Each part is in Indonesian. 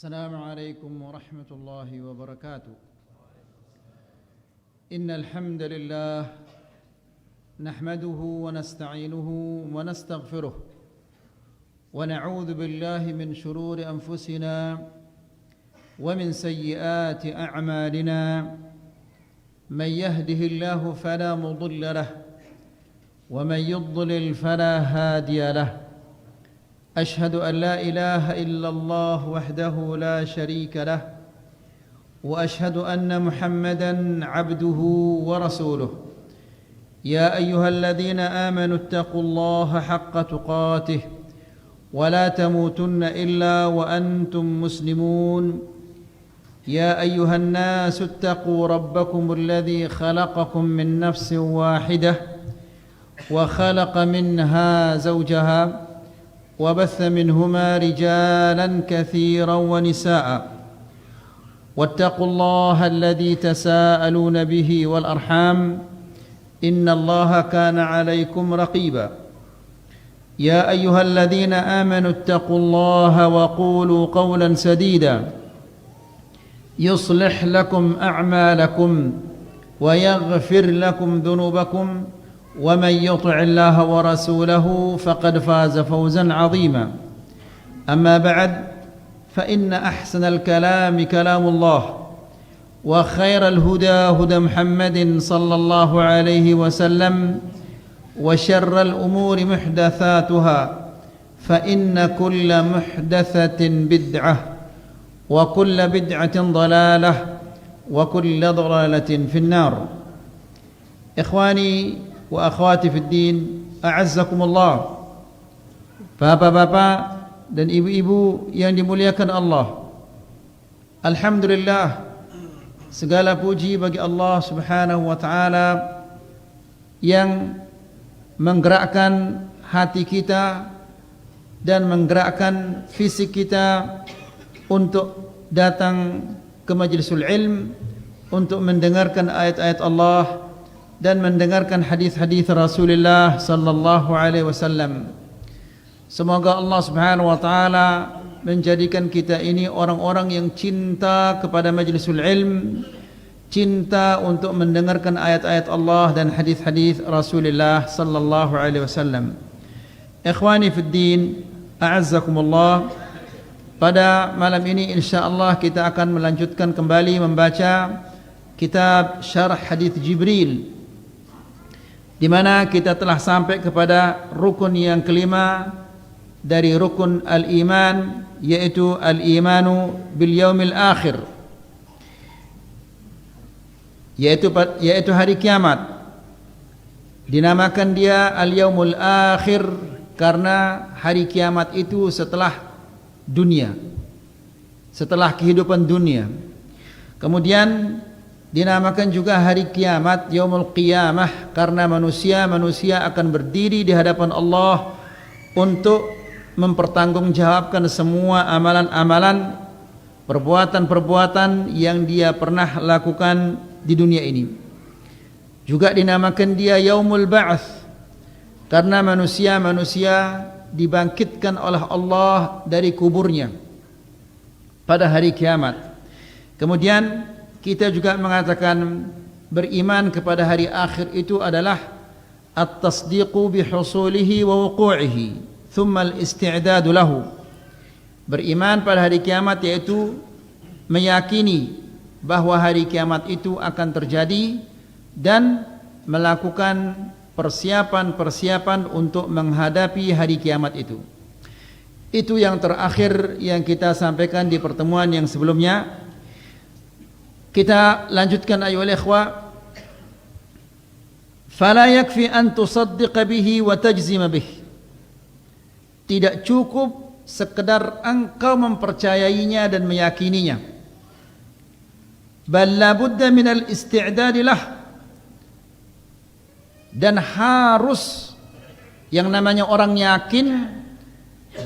السلام عليكم ورحمة الله وبركاته. إن الحمد لله نحمده ونستعينه ونستغفره ونعوذ بالله من شرور أنفسنا ومن سيئات أعمالنا. من يهده الله فلا مضل له ومن يضلل فلا هادي له. أشهد أن لا إله إلا الله وحده لا شريك له وأشهد أن محمدًا عبده ورسوله. يا أيها الذين آمنوا اتقوا الله حق تقاته ولا تموتن إلا وأنتم مسلمون. يا أيها الناس اتقوا ربكم الذي خلقكم من نفس واحدة وخلق منها زوجها وبث منهما رجالا كثيرا ونساء. واتقوا الله الذي تساءلون به والأرحام إن الله كان عليكم رقيبا. يا أيها الذين آمنوا اتقوا الله وقولوا قولا سديدا يصلح لكم أعمالكم ويغفر لكم ذنوبكم ومن يطع الله ورسوله فقد فاز فوزا عظيما. أما بعد فإن أحسن الكلام كلام الله وخير الهدى هدى محمد صلى الله عليه وسلم وشر الأمور محدثاتها فإن كل محدثة بدعة وكل بدعة ضلالة وكل ضلالة في النار. إخواني wa akhwati fid din, a'azzakumullah. Bapak-bapak dan ibu-ibu yang dimuliakan Allah, alhamdulillah, segala puji bagi Allah Subhanahu wa taala yang menggerakkan hati kita dan menggerakkan fisik kita untuk datang ke majlisul ilm, untuk mendengarkan ayat-ayat Allah dan mendengarkan hadis-hadis Rasulullah sallallahu alaihi wasallam. Semoga Allah Subhanahu wa taala menjadikan kita ini orang-orang yang cinta kepada majlisul ilm, cinta untuk mendengarkan ayat-ayat Allah dan hadis-hadis Rasulullah sallallahu alaihi wasallam. Ikhwani fid din, a'azzakumullah. Pada malam ini insyaallah kita akan melanjutkan kembali membaca kitab Syarah Hadis Jibril, di mana kita telah sampai kepada rukun yang kelima dari rukun al-iman, yaitu al-imanu bil yaumil akhir, yaitu hari kiamat. Dinamakan dia al-yaumul akhir karena hari kiamat itu setelah dunia, setelah kehidupan dunia. Kemudian dinamakan juga hari kiamat yaumul qiyamah karena manusia akan berdiri di hadapan Allah untuk mempertanggungjawabkan semua amalan-amalan, perbuatan-perbuatan yang dia pernah lakukan di dunia ini. Juga dinamakan dia yaumul ba'ats karena manusia dibangkitkan oleh Allah dari kuburnya pada hari kiamat. Kemudian kita juga mengatakan beriman kepada hari akhir itu adalah at-tasdiqu bihusulihi wa wuqu'ihi thumma al-isti'dadu lahu. Beriman pada hari kiamat yaitu meyakini bahwa hari kiamat itu akan terjadi dan melakukan persiapan-persiapan untuk menghadapi hari kiamat itu. Itu yang terakhir yang kita sampaikan di pertemuan yang sebelumnya. Kita lanjutkan ayuhal ikhwa. Fala yakfi an tusaddiqa bihi wa tajzima bih. Tidak cukup sekedar engkau mempercayainya dan meyakininya. Bal la budda min al-isti'dad lah. Dan harus, yang namanya orang yakin,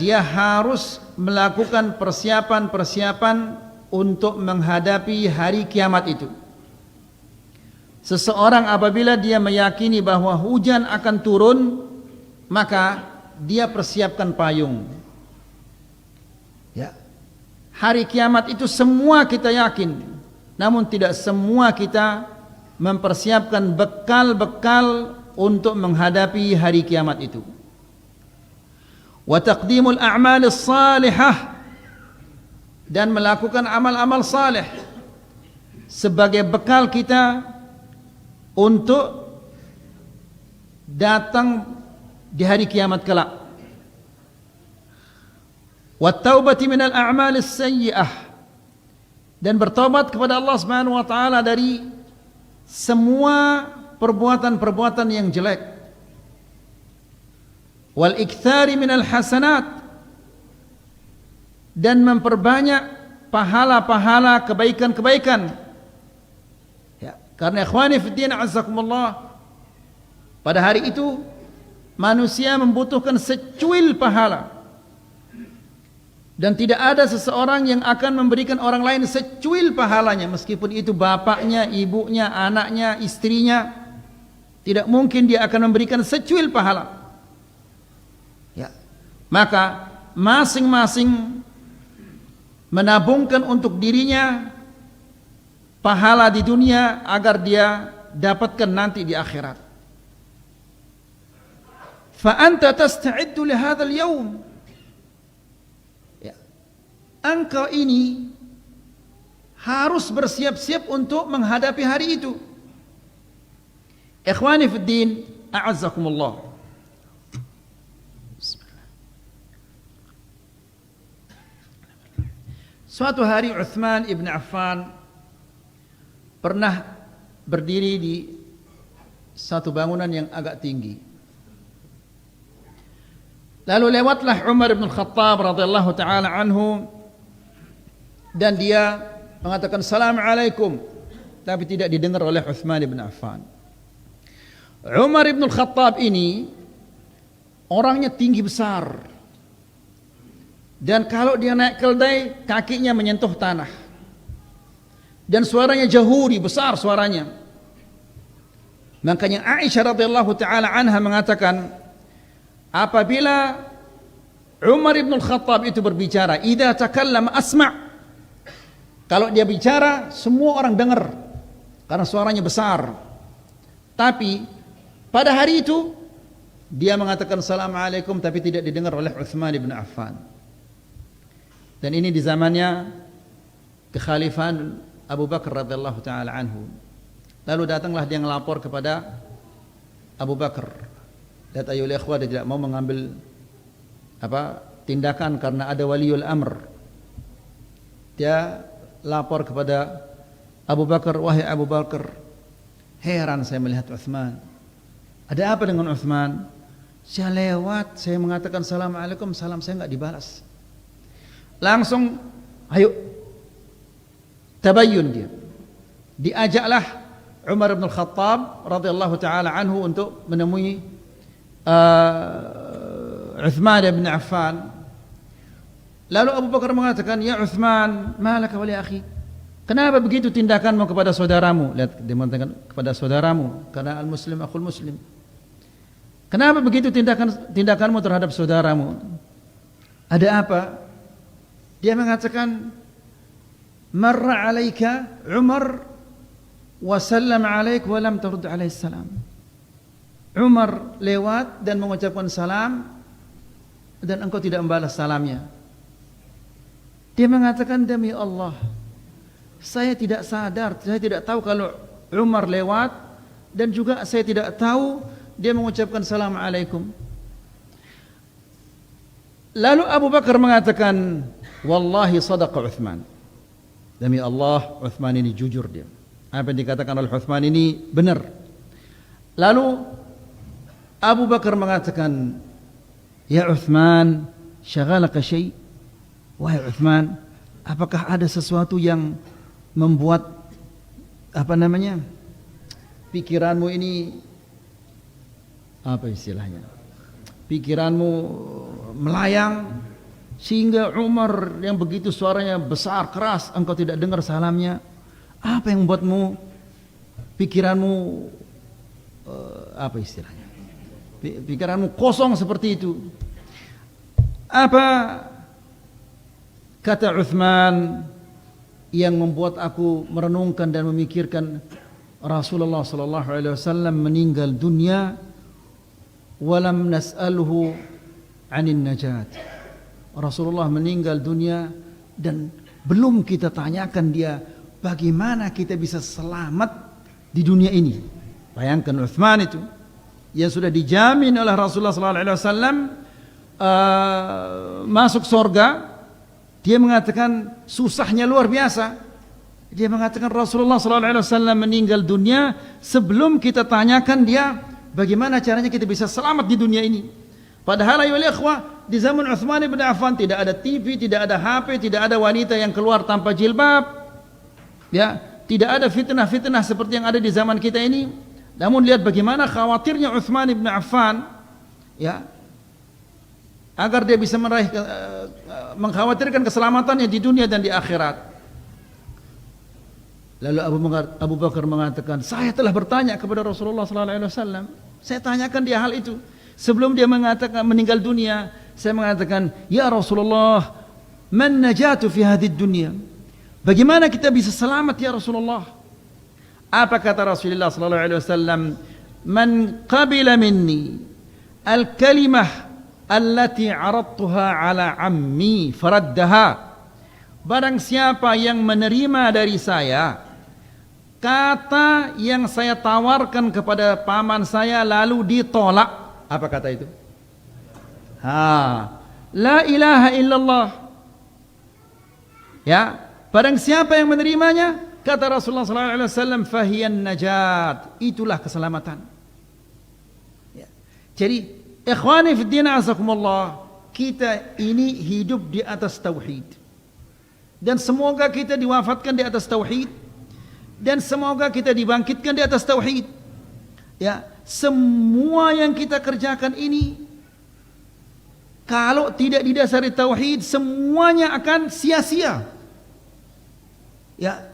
dia harus melakukan persiapan-persiapan untuk menghadapi hari kiamat itu. Seseorang apabila dia meyakini bahwa hujan akan turun, maka dia persiapkan payung. Ya. hari kiamat itu semua kita yakin, namun tidak semua kita mempersiapkan bekal-bekal untuk menghadapi hari kiamat itu. Wa taqdimul a'malis salihah, dan melakukan amal-amal saleh sebagai bekal kita untuk datang di hari kiamat kelak. Wa taubati minal a'malis sayyi'ah, dan bertobat kepada Allah Subhanahu wa taala dari semua perbuatan-perbuatan yang jelek. Wal iktsari minal hasanat, dan memperbanyak pahala-pahala kebaikan-kebaikan. Ya, karena ikhwani fiddin azzakumullah, pada hari itu manusia membutuhkan secuil pahala, dan tidak ada seseorang yang akan memberikan orang lain secuil pahalanya, meskipun itu bapaknya, ibunya, anaknya, istrinya. Tidak mungkin dia akan memberikan secuil pahala. Ya, maka masing-masing menabungkan untuk dirinya pahala di dunia agar dia dapatkan nanti di akhirat. Fa anta tasta'iddu li hadzal yaum, ya, engkau ini harus bersiap-siap untuk menghadapi hari itu. Ikhwani fid din, a'azzakumullah. Suatu hari Uthman ibn Affan pernah berdiri di satu bangunan yang agak tinggi. Lalu lewatlah Umar ibn Khattab radhiyallahu taala anhu, dan dia mengatakan Assalamualaikum, tapi tidak didengar oleh Uthman ibn Affan. Umar ibn Khattab ini orangnya tinggi besar, dan kalau dia naik keldai kakinya menyentuh tanah, dan suaranya jahuri, besar suaranya. Makanya Aisyah radhiyallahu taala anha mengatakan, apabila Umar ibn Khattab itu berbicara, idza takallama asma', kalau dia bicara semua orang dengar karena suaranya besar. Tapi pada hari itu dia mengatakan Assalamualaikum, tapi tidak didengar oleh Uthman ibn Affan. Dan ini di zamannya kekhalifahan Abu Bakar radhiyallahu taala anhu. Lalu datanglah dia melapor kepada Abu Bakar. Lihat ayyuhal ikhwah, dia tidak mau mengambil tindakan karena ada waliul amr. Dia lapor kepada Abu Bakar, wahai Abu Bakar, heran saya melihat Uthman. Ada apa dengan Uthman? Saya lewat, saya mengatakan Assalamualaikum, salam saya enggak dibalas. Langsung ayo tabayyun dia. Diajaklah Umar bin Khattab radhiyallahu taala anhu untuk menemui Uthman bin Affan. Lalu Abu Bakar mengatakan, "Ya Uthman, malaka wa li akhi? Kenapa begitu tindakanmu kepada saudaramu?" Lihat, dia mengatakan kepada saudaramu, karena al-muslim akhul muslim. Kenapa begitu tindakanmu terhadap saudaramu? Ada apa? Dia mengatakan, marra alaika Umar wa sallam alaik wa lam tarud alaihi salam. Umar lewat dan mengucapkan salam, dan engkau tidak membalas salamnya. Dia mengatakan, demi Allah, saya tidak sadar, saya tidak tahu kalau Umar lewat, dan juga saya tidak tahu dia mengucapkan Assalamualaikum. Lalu Abu Bakar mengatakan, wallahi sadaqa Uthman. Demi Allah, Uthman ini jujur dia. Apa yang dikatakan oleh Uthman ini benar. Lalu Abu Bakar mengatakan, ya Uthman, syaghalaka syai'? Wahai Uthman, apakah ada sesuatu yang membuat pikiranmu ini, apa istilahnya, pikiranmu melayang sehingga Umar yang begitu suaranya besar keras engkau tidak dengar salamnya? Apa yang membuatmu pikiranmu pikiranmu kosong seperti itu? Apa Kata Uthman yang membuat aku merenungkan dan memikirkan, Rasulullah sallallahu alaihi wasallam meninggal dunia walam nas'aluhu 'anil najat. Rasulullah meninggal dunia dan belum kita tanyakan dia bagaimana kita bisa selamat di dunia ini. Bayangkan Uthman itu yang sudah dijamin oleh Rasulullah sallallahu alaihi wasallam masuk surga, dia mengatakan susahnya luar biasa. Dia mengatakan Rasulullah sallallahu alaihi wasallam meninggal dunia sebelum kita tanyakan dia bagaimana caranya kita bisa selamat di dunia ini. Padahal ayolah ikhwah, di zaman Uthman bin Affan tidak ada TV, tidak ada HP, tidak ada wanita yang keluar tanpa jilbab. Ya, tidak ada fitnah-fitnah seperti yang ada di zaman kita ini. Namun lihat bagaimana khawatirnya Uthman bin Affan, ya, agar dia bisa meraih mengkhawatirkan keselamatannya di dunia dan di akhirat. Lalu Abu Bakar mengatakan, saya telah bertanya kepada Rasulullah sallallahu alaihi wasallam. Saya tanyakan dia hal itu. Sebelum dia mengatakan meninggal dunia, saya mengatakan, "Ya Rasulullah, man najatu fi hadhihi dunya?" Bagaimana kita bisa selamat ya Rasulullah? Apa kata Rasulullah sallallahu alaihi wasallam? "Man qabila minni al-kalimah allati 'aradtuha 'ala 'ammi faraddaha." Barang siapa yang menerima dari saya kata yang saya tawarkan kepada paman saya lalu ditolak, apa kata itu? La ilaha illallah. Ya, barang siapa yang menerimanya, kata Rasulullah sallallahu alaihi wasallam, fahiyan najat, itulah keselamatan. Ya. Jadi ikhwani fi din azakumullah, kita ini hidup di atas tauhid. Dan semoga kita diwafatkan di atas tauhid, dan semoga kita dibangkitkan di atas tauhid. Ya, semua yang kita kerjakan ini kalau tidak didasari tauhid, semuanya akan sia-sia. Ya,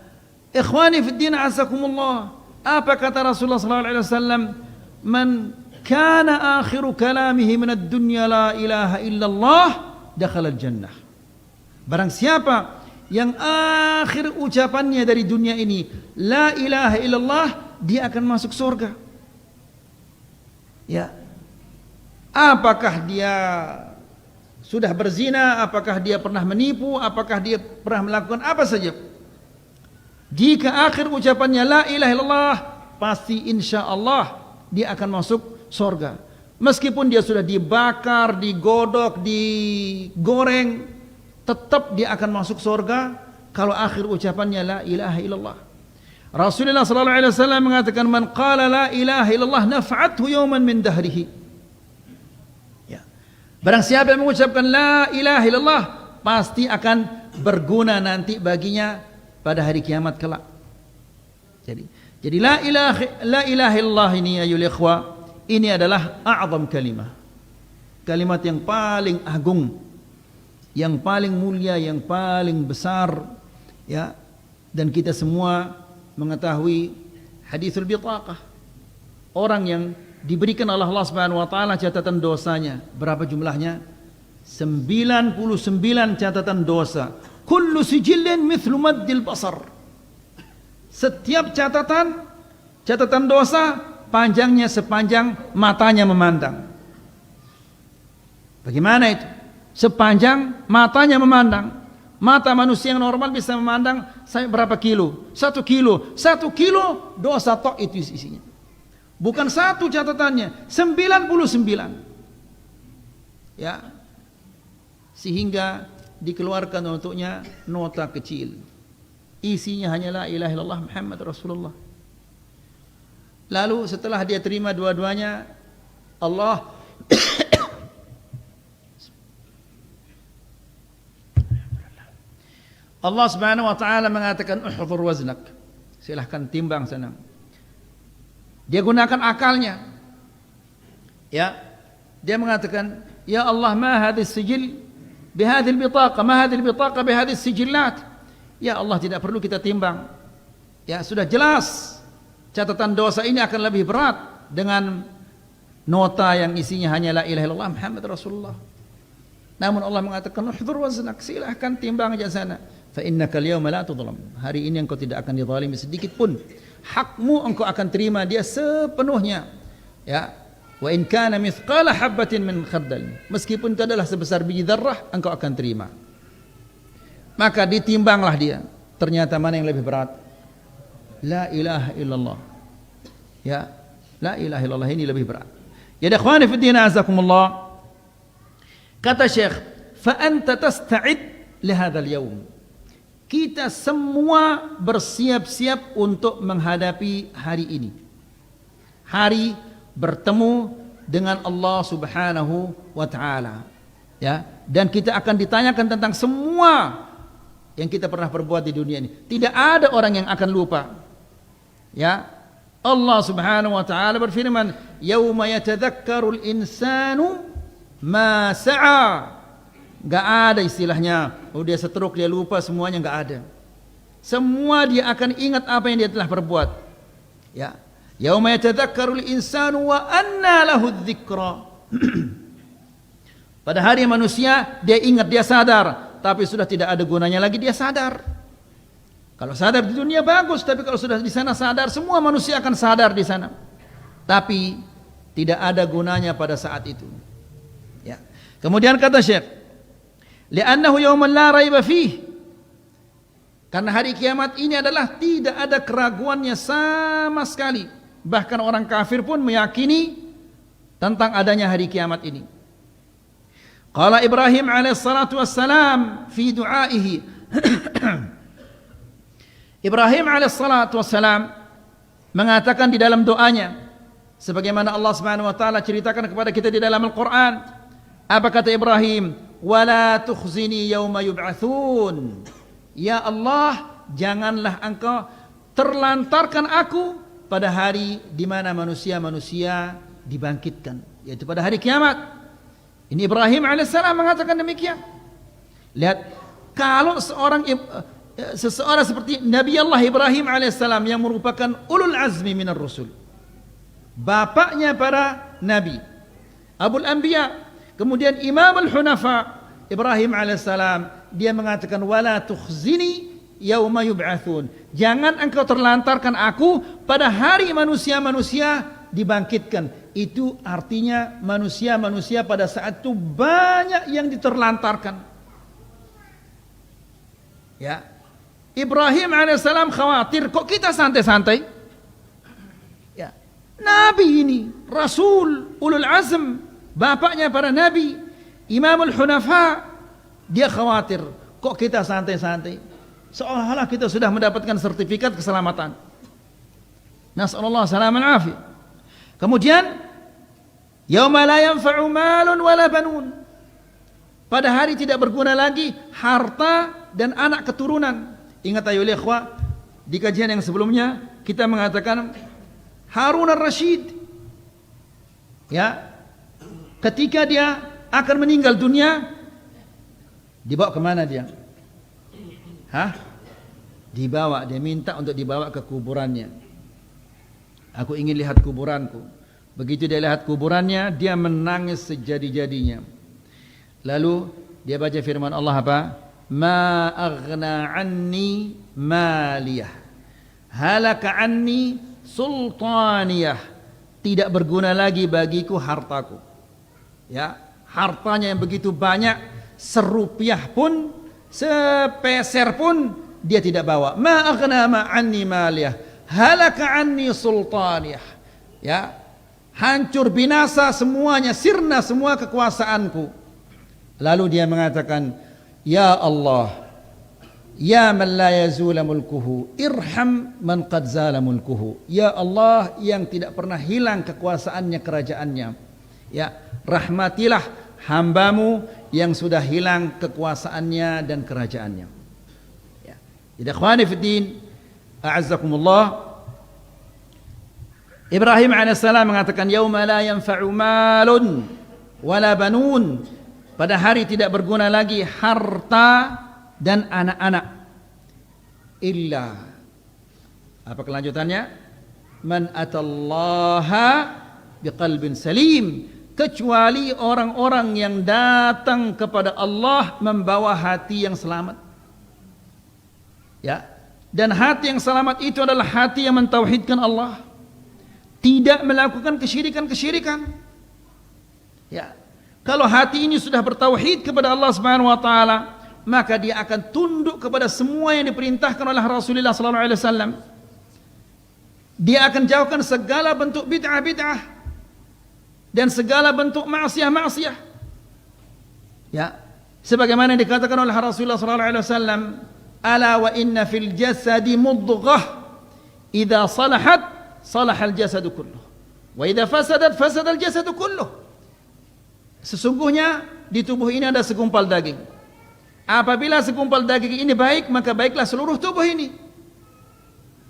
ikhwani fi din azakumullah, apa kata Rasulullah sallallahu alaihi wasallam? Man kana akhiru kalamihi min ad-dunya la ilaha illallah dakhala al-jannah. Barang siapa yang akhir ucapannya dari dunia ini la ilaha illallah, dia akan masuk surga. Ya. Apakah dia sudah berzina, apakah dia pernah menipu, apakah dia pernah melakukan apa saja, jika akhir ucapannya la ilaha illallah, pasti insyaallah dia akan masuk surga. Meskipun dia sudah dibakar, digodok, digoreng, tetap dia akan masuk surga kalau akhir ucapannya la ilaha illallah. Rasulullah sallallahu alaihi wasallam mengatakan, man qala la ilaha illallah naf'athu yawman min dahrihi. Ya. Barang siapa yang mengucapkan la ilaha illallah, pasti akan berguna nanti baginya pada hari kiamat kelak. Jadi la ilaha illallah ini ayol ikhwah, ini adalah a'zam kalimah. Kalimat yang paling agung, yang paling mulia, yang paling besar, ya. Dan kita semua mengetahui hadithul bitaqah, orang yang diberikan oleh Allah Subhanahu wa taala catatan dosanya. Berapa jumlahnya? 99 catatan dosa. Kullu sijillin mithlu maddil basar. Setiap catatan dosa panjangnya sepanjang matanya memandang. Bagaimana itu? Sepanjang matanya memandang. Mata manusia yang normal bisa memandang saya berapa kilo? 1 kilo. 1 kilo dosa tok itu isinya. Bukan satu catatannya, 99. Ya. Sehingga dikeluarkan untuknya nota kecil. Isinya hanya la ilaha illallah Muhammad Rasulullah. Lalu setelah dia terima dua-duanya, Allah Subhanahu wa taala mengatakan uhdhur waznak. Silahkan timbang sana. Dia gunakan akalnya. Ya. Dia mengatakan, "Ya Allah, ma hadhihi sijil bihadhihi al-bitaqa, ma hadhihi al-bitaqa bihadhihi sijillat." Ya Allah, tidak perlu kita timbang. Ya, sudah jelas catatan dosa ini akan lebih berat dengan nota yang isinya hanya la ilaha illallah Muhammad Rasulullah. Namun Allah mengatakan uhdhur waznak, silahkan timbang aja sana. Fa innaka al-yawma la tudlam. Hari ini engkau tidak akan dizalimi sedikit pun. Hakmu engkau akan terima dia sepenuhnya. Ya. Wa in kana mithqala habatin min khardal. Meskipun itu adalah sebesar biji zarrah, engkau akan terima. Maka ditimbanglah dia. Ternyata mana yang lebih berat? La ilaha illallah. Ya, la ilaha illallah ini lebih berat. Ya ikhwani fi din azakumullah. Kata Syekh, fa anta tasta'id li hadzal yaum. Kita semua bersiap-siap untuk menghadapi hari ini. Hari bertemu dengan Allah Subhanahu wa taala. Ya, dan kita akan ditanyakan tentang semua yang kita pernah perbuat di dunia ini. Tidak ada orang yang akan lupa. Ya, Allah Subhanahu wa taala berfirman, "Yauma yatadzakkarul insanu ma sa'a." Enggak ada istilahnya, oh dia stroke, dia lupa, semuanya enggak ada. Semua dia akan ingat apa yang dia telah perbuat. Ya. Yauma yatadzakkarul insanu wa anna lahu dzikra. Pada hari manusia dia ingat, dia sadar, tapi sudah tidak ada gunanya lagi dia sadar. Kalau sadar di dunia bagus, tapi kalau sudah di sana sadar, semua manusia akan sadar di sana. Tapi tidak ada gunanya pada saat itu. Ya. Kemudian kata Syekh, li'annahu yauman la raiba fih. Karena hari kiamat ini adalah tidak ada keraguannya sama sekali. Bahkan orang kafir pun meyakini tentang adanya hari kiamat ini. Qala Ibrahim alaihissalatu wassalam fi du'aihi. Ibrahim alaihissalatu wassalam mengatakan di dalam doanya, sebagaimana Allah Subhanahu wa taala ceritakan kepada kita di dalam Al-Qur'an. Apa kata Ibrahim? Wala tukhzini yauma yub'atsun. Ya Allah, janganlah engkau terlantarkan aku pada hari di mana manusia-manusia dibangkitkan, yaitu pada hari kiamat. Ini Ibrahim alaihissalam mengatakan demikian. Lihat, kalau seseorang seperti Nabi Allah Ibrahim alaihissalam yang merupakan ulul azmi minar rusul, bapaknya para nabi, Abul Anbiya, kemudian Imamul Hunafa, Ibrahim alaihissalam, dia mengatakan wala tukhzini yauma yub'atsun. Jangan engkau terlantarkan aku pada hari manusia-manusia dibangkitkan. Itu artinya manusia-manusia pada saat itu banyak yang diterlantarkan. Ya. Ibrahim alaihissalam khawatir, kok kita santai-santai? Ya. Nabi ini, Rasul, Ulul Azm, bapaknya para nabi, Imamul Hunafa, dia khawatir, kok kita santai-santai? Seolah-olah kita sudah mendapatkan sertifikat keselamatan. Nas'alullah salaman afi. Kemudian yauma la yanfa'u malun wala banun. Pada hari tidak berguna lagi harta dan anak keturunan. Ingat ayo ikhwah, di kajian yang sebelumnya kita mengatakan Harun ar-Rasyid, ya, ketika dia akan meninggal dunia, dibawa kemana dia? Dibawa, dia minta untuk dibawa ke kuburannya. Aku ingin lihat kuburanku. Begitu dia lihat kuburannya, dia menangis sejadi-jadinya. Lalu dia baca firman Allah apa? Ma aghna anni maliyah, halaka anni sultaniyah. Tidak berguna lagi bagiku hartaku. Ya, hartanya yang begitu banyak, serupiah pun, sepeser pun dia tidak bawa. Ma aghna anni maliyah, halaka anni sultaniyah. Ya, hancur binasa semuanya, sirna semua kekuasaanku. Lalu dia mengatakan, ya Allah, ya man la yazula mulkuhu, irham man qad zala mulkuhu. Ya Allah yang tidak pernah hilang kekuasaannya, kerajaannya, ya, rahmatilah hambamu yang sudah hilang kekuasaannya dan kerajaannya. Ya. Jadi ikhwani fiddin, a'azzakumullah, Ibrahim alaihissalam mengatakan yauma la yanfa'u malun wala banun. Pada hari tidak berguna lagi harta dan anak-anak. Illa, apa kelanjutannya? Man atallaha biqalbin salim. kecuali orang-orang yang datang kepada Allah membawa hati yang selamat. Ya. Dan hati yang selamat itu adalah hati yang mentauhidkan Allah, tidak melakukan kesyirikan-kesyirikan. Ya. Kalau hati ini sudah bertauhid kepada Allah Subhanahu wa taala, maka dia akan tunduk kepada semua yang diperintahkan oleh Rasulullah sallallahu alaihi wasallam. Dia akan jauhkan segala bentuk bid'ah-bid'ah dan segala bentuk maksiat-maksiat. Ya. Sebagaimana dikatakan oleh Rasulullah sallallahu alaihi wasallam, ala wa inna fil jasadi mudghah idza salahat salahal jasadu kulluh wa idza fasadat fasadal jasadu kulluh. Sesungguhnya di tubuh ini ada segumpal daging. Apabila segumpal daging ini baik, maka baiklah seluruh tubuh ini.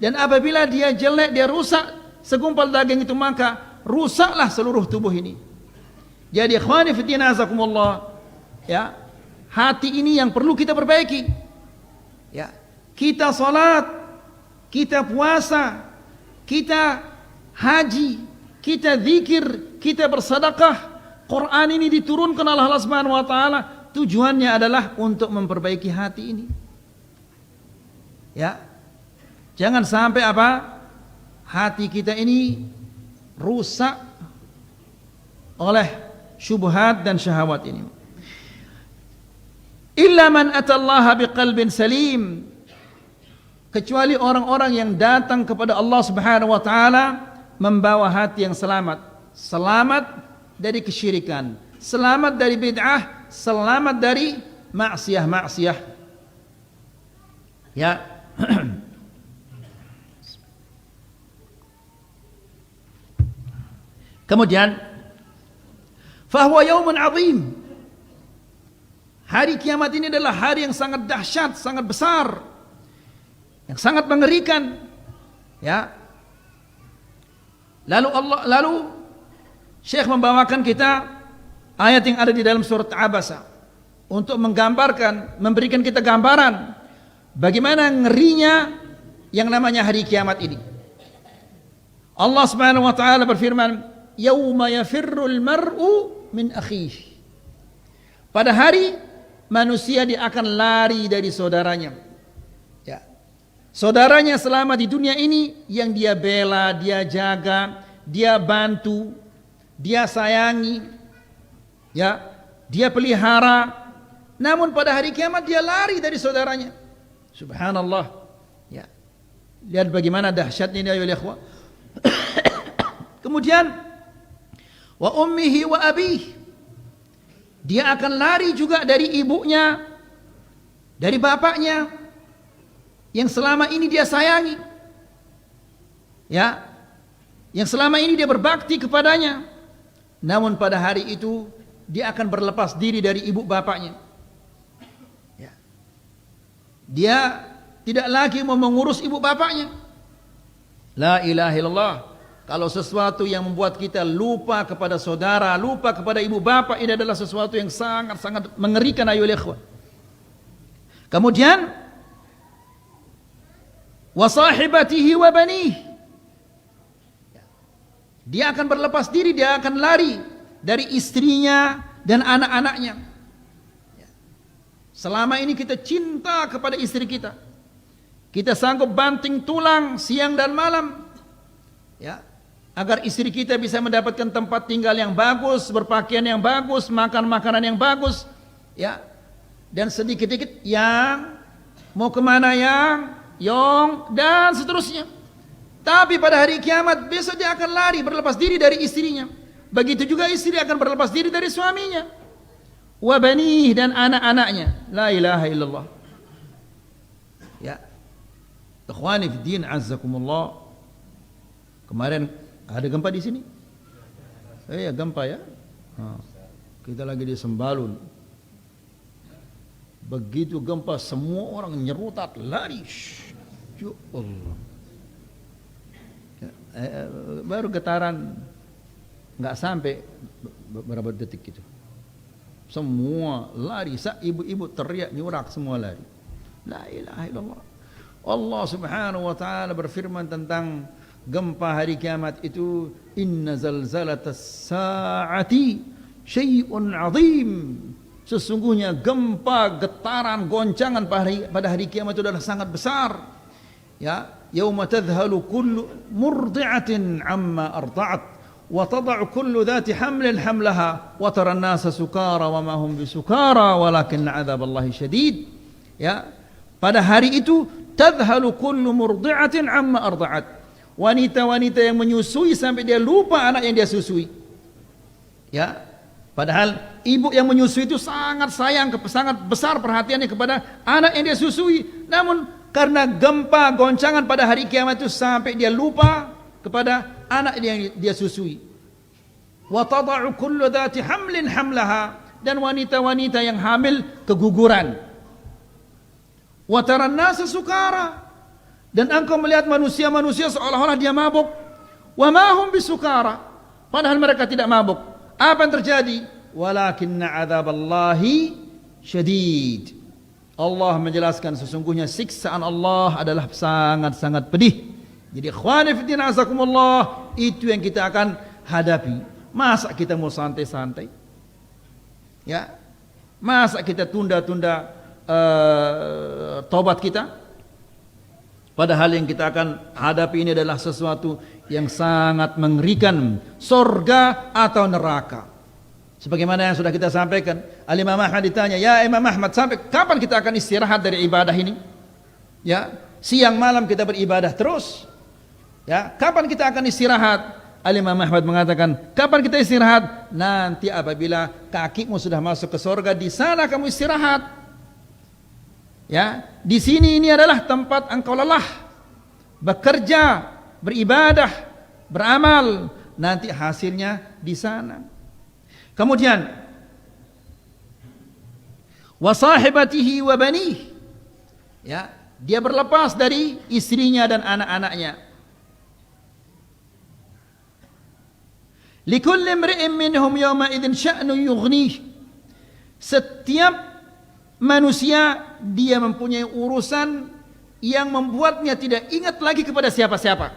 Dan apabila dia jelek, dia rusak segumpal daging itu, maka rusaklah seluruh tubuh ini. Jadi ikhwani fi din azakumullah, ya, hati ini yang perlu kita perbaiki. Ya, kita salat, kita puasa, kita haji, kita zikir, kita bersedekah. Quran ini diturunkan oleh Allah Subhanahu wa taala, tujuannya adalah untuk memperbaiki hati ini. Ya. Jangan sampai apa? Hati kita ini rusak oleh syubhat dan syahwat ini. Illa man atallaha biqalbin salim, kecuali orang-orang yang datang kepada Allah Subhanahu wa taala membawa hati yang selamat, selamat dari kesyirikan, selamat dari bid'ah, selamat dari maksiat-maksiat. Ya. Kemudian fahuwa yaumun azim. Hari kiamat ini adalah hari yang sangat dahsyat, sangat besar, yang sangat mengerikan. Ya. Lalu Syekh membawakan kita ayat yang ada di dalam surat Abasa untuk menggambarkan, memberikan kita gambaran bagaimana ngerinya yang namanya hari kiamat ini. Allah Subhanahu wa taala berfirman, "Yauma yafirrul mar'u min akhihi." Pada hari manusia dia akan lari dari saudaranya. Ya. Saudaranya selama di dunia ini yang dia bela, dia jaga, dia bantu, dia sayangi, ya, dia pelihara. Namun pada hari kiamat dia lari dari saudaranya. Subhanallah. Ya. Lihat bagaimana dahsyatnya ini ayolah ikhwah. Kemudian wa ummihi wa abihi. Dia akan lari juga dari ibunya, dari bapaknya yang selama ini dia sayangi. Ya. Yang selama ini dia berbakti kepadanya. Namun pada hari itu dia akan berlepas diri dari ibu bapaknya. Ya. Dia tidak lagi mau mengurus ibu bapaknya. La ilaha illallah. Kalau sesuatu yang membuat kita lupa kepada saudara, lupa kepada ibu bapak, ini adalah sesuatu yang sangat-sangat mengerikan ayolah ikhwan. Kemudian wa sahibatihi wa banihi. Dia akan berlepas diri, dia akan lari dari istrinya dan anak-anaknya. Selama ini kita cinta kepada istri kita. Kita sanggup banting tulang siang dan malam. Ya, agar istri kita bisa mendapatkan tempat tinggal yang bagus, berpakaian yang bagus, makan makanan yang bagus, ya. Dan sedikit-sedikit yang mau kemana yang, yong, dan seterusnya. Tapi pada hari kiamat besok dia akan lari, berlepas diri dari istrinya. Begitu juga istri akan berlepas diri dari suaminya. Wa banih, dan anak-anaknya. La ilaha illallah. Ya. Ikhwani fi din azzakumullah. Kemarin ada gempa di sini? Ya gempa ya. Kita lagi di Sembalun. Begitu gempa semua orang nyerutat, lari. Ya Allah. Baru getaran nggak sampai beberapa detik gitu. Semua lari. Ibu-ibu teriak nyurak, semua lari. La ilaha illallah. Allah Subhanahu wa taala berfirman tentang gempa hari kiamat itu, inna zalzalatas sa'ati syai'un 'azim. Sesungguhnya gempa, getaran, goncangan pada hari kiamat itu adalah sangat besar. Ya, yauma tadhhalu kullu murdi'atin 'amma arda'at wa tad'u kullu dhati hamlin hamlaha wa tara an-nasa sukara wa ma hum bisukara walakin 'adzaballahi syadid. Ya, pada hari itu tadhhalu kullu murdi'atin 'amma arda'at. Wanita-wanita yang menyusui sampai dia lupa anak yang dia susui. Ya, padahal ibu yang menyusui itu sangat sayang, sangat besar perhatiannya kepada anak yang dia susui. Namun karena gempa, goncangan pada hari kiamat itu sampai dia lupa kepada anak yang dia susui. Wa tada'u kullu dhati hamlin hamlaha, dan wanita-wanita yang hamil keguguran. Wa taran nasa sukara, dan engkau melihat manusia-manusia seolah-olah dia mabuk. Wa ma hum bisukara, padahal mereka tidak mabuk. Apa yang terjadi? Walakinna 'adzaballahi syadid. Allah menjelaskan sesungguhnya siksaan Allah adalah sangat-sangat pedih. Jadi ikhwani fillah azakumullah, itu yang kita akan hadapi. Masa kita mau santai-santai? Ya. Masa kita tunda-tunda taubat kita? Padahal yang kita akan hadapi ini adalah sesuatu yang sangat mengerikan, surga atau neraka. Sebagaimana yang sudah kita sampaikan, Al-Imam Ahmad ditanya, ya Imam Ahmad, sampai kapan kita akan istirahat dari ibadah ini? Ya, siang malam kita beribadah terus. Ya, kapan kita akan istirahat? Al-Imam Ahmad mengatakan, kapan kita istirahat? Nanti apabila kakimu sudah masuk ke surga, di sana kamu istirahat. Ya, di sini ini adalah tempat engkau lelah, bekerja, beribadah, beramal, nanti hasilnya di sana. Kemudian wa sahibatihi wa banih, ya, dia berlepas dari istrinya dan anak-anaknya. Likulli imri'in minhum yawma idzin sya'nun yughnih. Setiap manusia dia mempunyai urusan yang membuatnya tidak ingat lagi kepada siapa-siapa.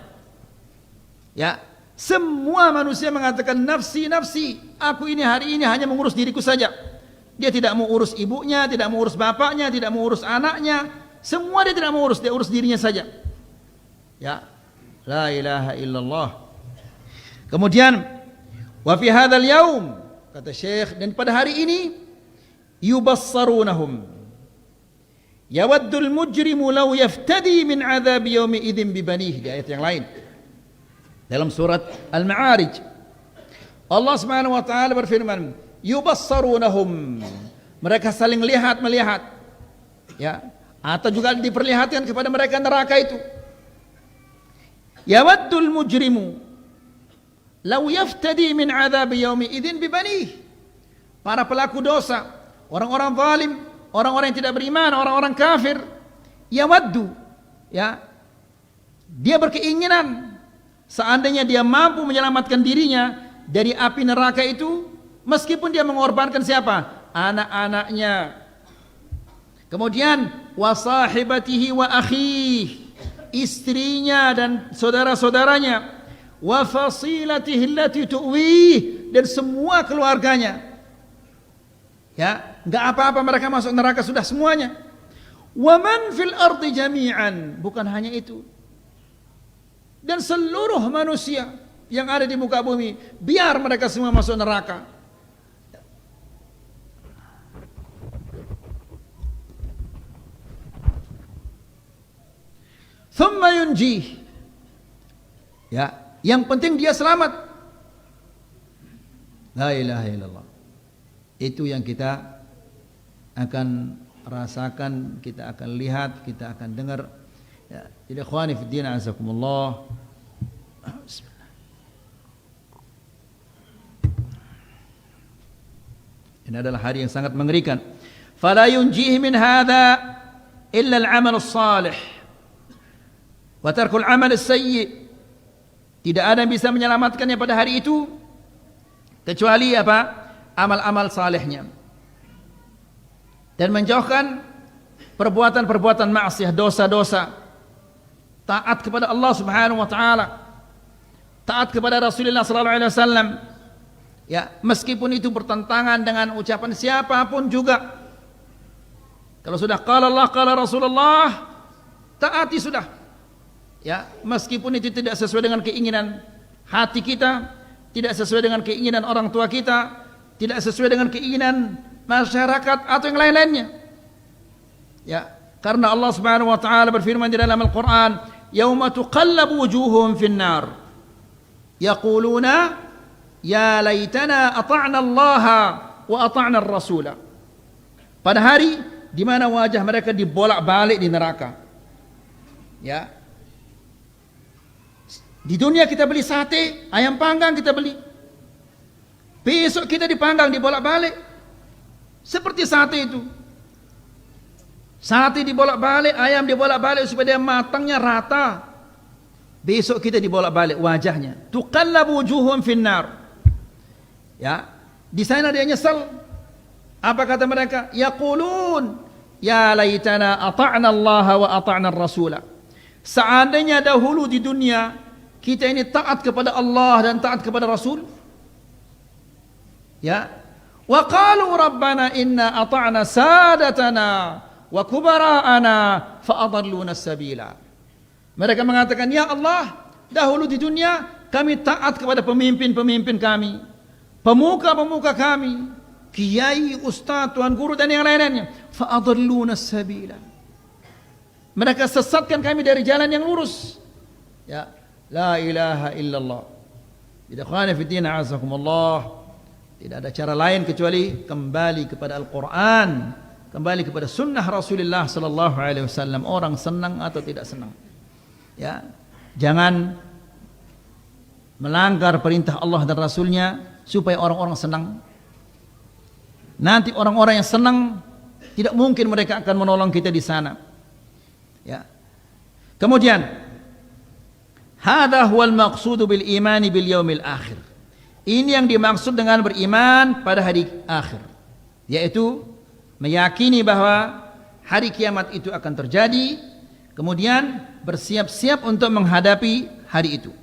Ya, semua manusia mengatakan nafsi, nafsi, aku ini hari ini hanya mengurus diriku saja. Dia tidak mau urus ibunya, tidak mau urus bapaknya, tidak mau urus anaknya. Semua dia tidak mau urus, dia urus dirinya saja. Ya, la ilaha illallah. Kemudian wa fi hadzal yaum, kata Syekh, dan pada hari ini yubassarunahum yawaddul mujrimu law yaftadi min adzabi yaumi idzin bi banih. Di ayat yang lain dalam surat Al-Ma'arij, Allah Subhanahu wa taala berfirman, yubassarunahum, mereka saling melihat, ya, atau juga diperlihatkan kepada mereka neraka itu. Yawaddul mujrimu law yaftadi min adzabi yaumi idzin bi banih. Para pelaku dosa, orang-orang zalim, orang-orang yang tidak beriman, orang-orang kafir, yawaddu, ya, dia berkeinginan seandainya dia mampu menyelamatkan dirinya dari api neraka itu, meskipun dia mengorbankan siapa? Anak-anaknya. Kemudian wasahibatihi wa akhihi, istrinya dan saudara-saudaranya, wa fasilatihi allati tu'wih, dan semua keluarganya. Ya, enggak apa-apa mereka masuk neraka sudah semuanya. Wa man fil ardi jami'an, bukan hanya itu, dan seluruh manusia yang ada di muka bumi, biar mereka semua masuk neraka. Thumma yunjih, ya, yang penting dia selamat. La ilaha illallah. Itu yang kita akan rasakan, kita akan lihat, kita akan dengar. Ya, jadi ikhwani fi din azakumullah. Bismillah. Ini adalah hari yang sangat mengerikan. Fala yunjihi min hadza illa al-amal as-salih wa tarkul amal as-sayyi. Tidak ada yang bisa menyelamatkannya pada hari itu kecuali apa? Amal-amal salehnya, dan menjauhkan perbuatan-perbuatan maksiat, dosa-dosa, taat kepada Allah Subhanahu wa taala. taat kepada Rasulullah sallallahu alaihi wasallam. Ya, meskipun itu bertentangan dengan ucapan siapapun juga. Kalau sudah qala Allah qala Rasulullah, taati sudah. Ya, meskipun itu tidak sesuai dengan keinginan hati kita, tidak sesuai dengan keinginan orang tua kita, tidak sesuai dengan keinginan masyarakat atau yang lain-lainnya. Ya, karena Allah Subhanahu wa taala berfirman di dalam Al-Qur'an, "Yauma tuqallabu wujuhum fin-nar, yaquluna ya laitana ata'na Allah wa ata'na ar-rasula." Pada hari di mana wajah mereka dibolak-balik di neraka. Ya. Di dunia kita beli sate, ayam panggang kita beli. Besok kita dipanggang, dibolak-balik. Seperti sate itu. Sate dibolak-balik, ayam dibolak-balik supaya dia matangnya rata. Besok kita dibolak-balik wajahnya. Tuqallabu wujuhum finnar. Ya, di sana dia nyesal. Apa kata mereka? Yaqulun ya laitana ata'na Allah wa ata'na ar-rasula. Seandainya dahulu di dunia kita ini taat kepada Allah dan taat kepada Rasul. Ya. Wa qalu rabbana inna ata'na sadatana wa kubara'ana fa adalluna as-sabila. Mereka mengatakan, ya Allah, dahulu di dunia kami taat kepada pemimpin-pemimpin kami, pemuka-pemuka kami, kiai, ustaz, tuan guru dan yang lain-lainnya. Fa adalluna as-sabila. Mereka sesatkan kami dari jalan yang lurus. Ya. La ilaha illallah. Ikhwani fi din, a'azakumullah. Tidak ada cara lain kecuali kembali kepada Al-Quran, kembali kepada sunnah Rasulullah sallallahu alaihi wasallam. Orang senang atau tidak senang, ya, jangan melanggar perintah Allah dan Rasulnya supaya orang-orang senang. Nanti orang-orang yang senang tidak mungkin mereka akan menolong kita di sana. Ya. Kemudian hadha huwal maqsudu bil imani bil yaumil akhir. Ini yang dimaksud dengan beriman pada hari akhir, yaitu meyakini bahwa hari kiamat itu akan terjadi, kemudian bersiap-siap untuk menghadapi hari itu.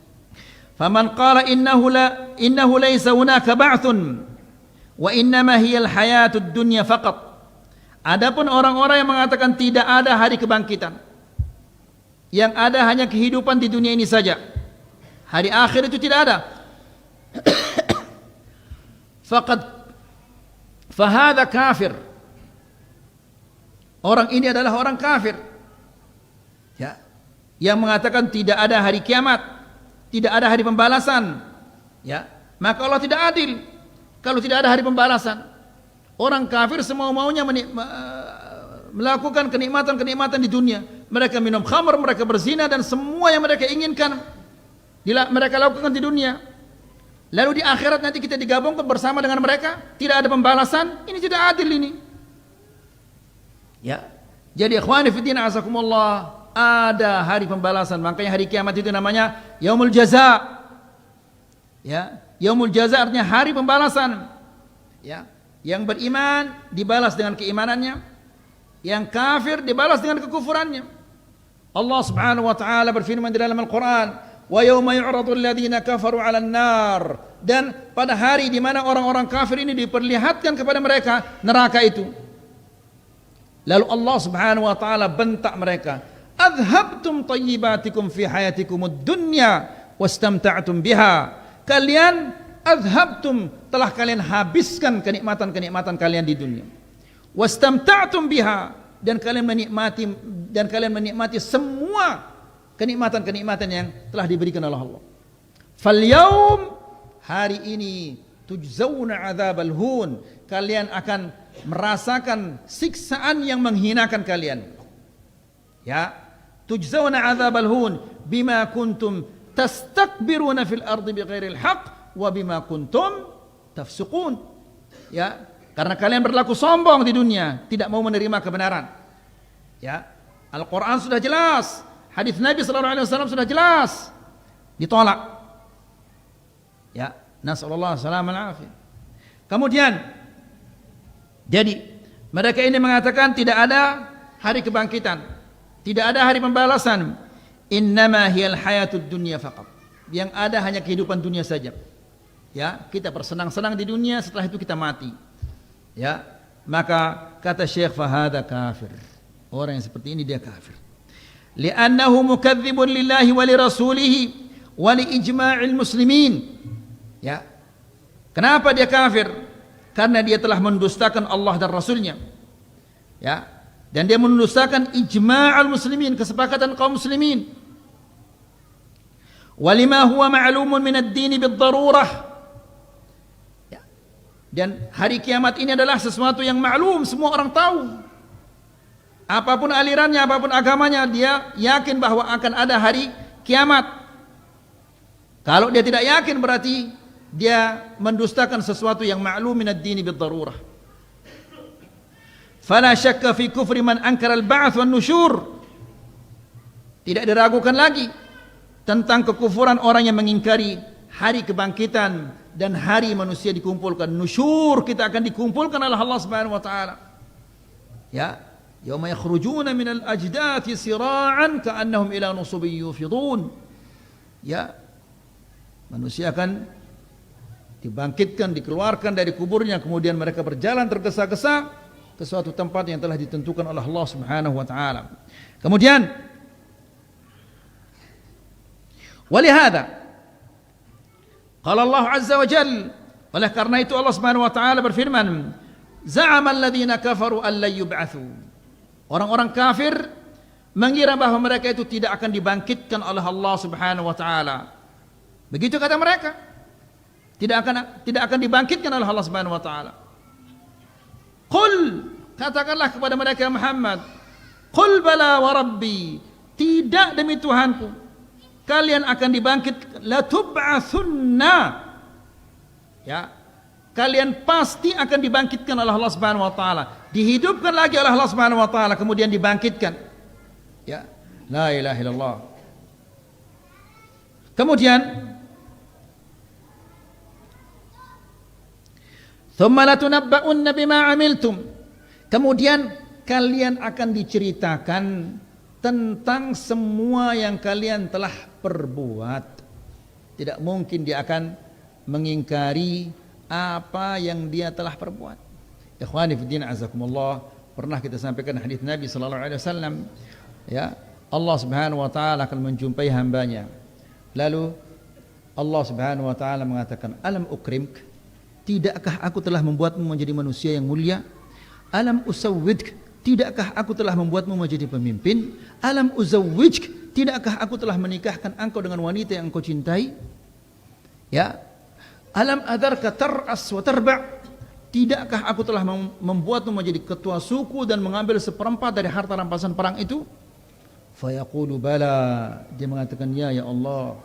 Faman qala innahu laysa hunaka ba'thun wa innama hiya al-hayatud dunya faqat. Adapun orang-orang yang mengatakan tidak ada hari kebangkitan, yang ada hanya kehidupan di dunia ini saja, hari akhir itu tidak ada, fahadha kafir. Orang ini adalah orang kafir, ya, yang mengatakan tidak ada hari kiamat, tidak ada hari pembalasan. Ya, maka Allah tidak adil kalau tidak ada hari pembalasan. Orang kafir semau maunya melakukan kenikmatan-kenikmatan di dunia. Mereka minum khamr, mereka berzina, dan semua yang mereka inginkan mereka lakukan di dunia. Lalu di akhirat nanti kita digabungkan bersama dengan mereka, tidak ada pembalasan. Ini tidak adil ini. Ya. Jadi ikhwani fillah azakumullah, ada hari pembalasan. Makanya hari kiamat itu namanya yaumul jaza. Ya, yaumul jaza artinya hari pembalasan. Ya. Yang beriman dibalas dengan keimanannya, yang kafir dibalas dengan kekufurannya. Allah Subhanahu wa taala berfirman di dalam Al-Qur'an, wa yauma yu'radu alladziina kafaru 'alan nar, dan pada hari di mana orang-orang kafir ini diperlihatkan kepada mereka neraka itu. Lalu Allah Subhanahu wa taala bentak mereka, adhabtum tayyibatikum fi hayatikumud dunya wastamta'tum biha. Kalian adhabtum, telah kalian habiskan kenikmatan-kenikmatan kalian di dunia. Wastamta'tum biha, dan kalian menikmati semua kenikmatan-kenikmatan yang telah diberikan oleh Allah. Fal yaum, hari ini, tujzauna adzabal hun, kalian akan merasakan siksaan yang menghinakan kalian. Ya, tujzauna adzabal hun bima kuntum tastakbiruna fil ardi bighairil haqq wa bima kuntum tafsuqun. Ya, karena kalian berlaku sombong di dunia, tidak mau menerima kebenaran. Ya, Al-Quran sudah jelas, hadis Nabi sallallahu alaihi wasallam sudah jelas, ditolak. Ya, nasallallahu alaihi wasallam. Kemudian, jadi mereka ini mengatakan tidak ada hari kebangkitan, tidak ada hari pembalasan. Innama hiyal hayatud dunya faqat. Yang ada hanya kehidupan dunia saja. Ya, kita bersenang-senang di dunia, setelah itu kita mati. Ya, maka kata Syekh fahada kafir. Orang yang seperti ini dia kafir. Li'annahu mukadzibun lillahi wa li rasulihi wa li ijma'il muslimin. Ya. Kenapa dia kafir? Karena dia telah mendustakan Allah dan Rasulnya. Ya. Dan dia mendustakan ijma'al muslimin, kesepakatan kaum muslimin. Walima huwa ma'lumun min ad-din bid-darurah. Ya. Dan hari kiamat ini adalah sesuatu yang maklum, semua orang tahu. Apapun alirannya, apapun agamanya, dia yakin bahwa akan ada hari kiamat. Kalau dia tidak yakin berarti dia mendustakan sesuatu yang maklum min ad-din bid-darurah. Fala syakka fi kufri man ankara al-ba'ts wan nusyur. Tidak diragukan lagi tentang kekufuran orang yang mengingkari hari kebangkitan dan hari manusia dikumpulkan. Nusyur, kita akan dikumpulkan oleh Allah Subhanahu wa taala. Ya. Yauma yakhrujuna minal ajdathi sira'an ka'annahum ila nusubin yufidun. Ya. Manusia akan dibangkitkan, dikeluarkan dari kuburnya, kemudian mereka berjalan tergesa-gesa ke suatu tempat yang telah ditentukan oleh Allah Subhanahu wa taala. Kemudian walihada qala Allah azza wa jalla, oleh karena itu Allah Subhanahu wa taala berfirman, za'ama alladhina kafaru an la yub'atsu. Orang-orang kafir mengira bahwa mereka itu tidak akan dibangkitkan oleh Allah Subhanahu wa taala. Begitu kata mereka. Tidak akan dibangkitkan oleh Allah Subhanahu wa taala. Qul, katakanlah kepada mereka Muhammad, qul bala wa rabbi, tidak demi Tuhanku, kalian akan dibangkit, la tub'atsunna. Ya. Kalian pasti akan dibangkitkan oleh Allah Subhanahu wa taala, dihidupkan lagi oleh Allah Subhanahu wa taala, kemudian dibangkitkan. Ya, la ilaha illallah. Kemudian thumma latunabba'unna bima 'amiltum. Kemudian kalian akan diceritakan tentang semua yang kalian telah perbuat. Tidak mungkin dia akan mengingkari apa yang dia telah perbuat. Ikhwani fi din azakumullah, pernah kita sampaikan hadis Nabi sallallahu alaihi wasallam, ya, Allah Subhanahu wa taala akan menjumpai hambanya. Lalu Allah Subhanahu wa taala mengatakan, "Alam ukrimk? Tidakkah aku telah membuatmu menjadi manusia yang mulia? Alam usawwidk? Tidakkah aku telah membuatmu menjadi pemimpin? Alam uzawwijk? Tidakkah aku telah menikahkan engkau dengan wanita yang engkau cintai?" Ya. Alam adarka tar'as wa tarba'? Tidakkah aku telah membuatmu menjadi ketua suku dan mengambil seperempat dari harta rampasan perang itu? Fayaqulu bala. Dia mengatakan, ya Allah.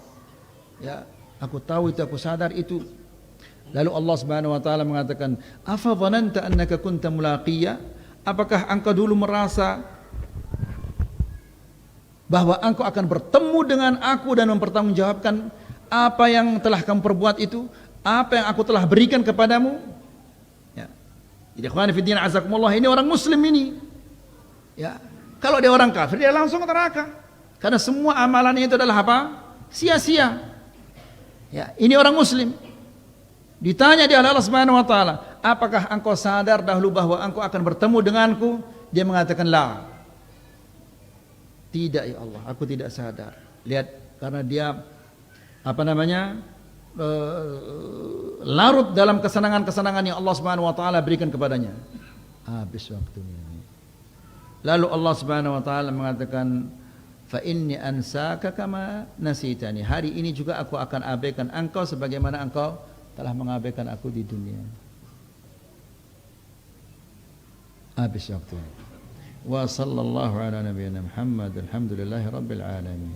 Ya, aku tahu itu, aku sadar itu. Lalu Allah Subhanahu wa taala mengatakan, afa dhananta annaka kunta mulaqiyya? Apakah engkau dulu merasa bahwa engkau akan bertemu dengan aku dan mempertanggungjawabkan apa yang telah kamu perbuat itu? Apa yang aku telah berikan kepadamu? Ya. Jadi ikhwan fillah azakumullah, ini orang muslim ini. Ya. Kalau dia orang kafir, dia langsung ke neraka. Karena semua amalannya itu adalah apa? Sia-sia. Ya, ini orang muslim. Ditanya dia oleh Allah Subhanahu wa taala, apakah engkau sadar dahulu bahwa engkau akan bertemu denganku? Dia mengatakan, la. Tidak ya Allah, aku tidak sadar. Lihat, karena dia larut dalam kesenangan-kesenangan yang Allah Subhanahu wa taala berikan kepadanya. Habis waktunya. Lalu Allah Subhanahu wa taala mengatakan, fa inni ansaka kama nasitani. Hari ini juga aku akan abaikan engkau sebagaimana engkau telah mengabaikan aku di dunia. Habis waktunya. Wa sallallahu ala nabiyyina Muhammad, alhamdulillahi rabbil alamin.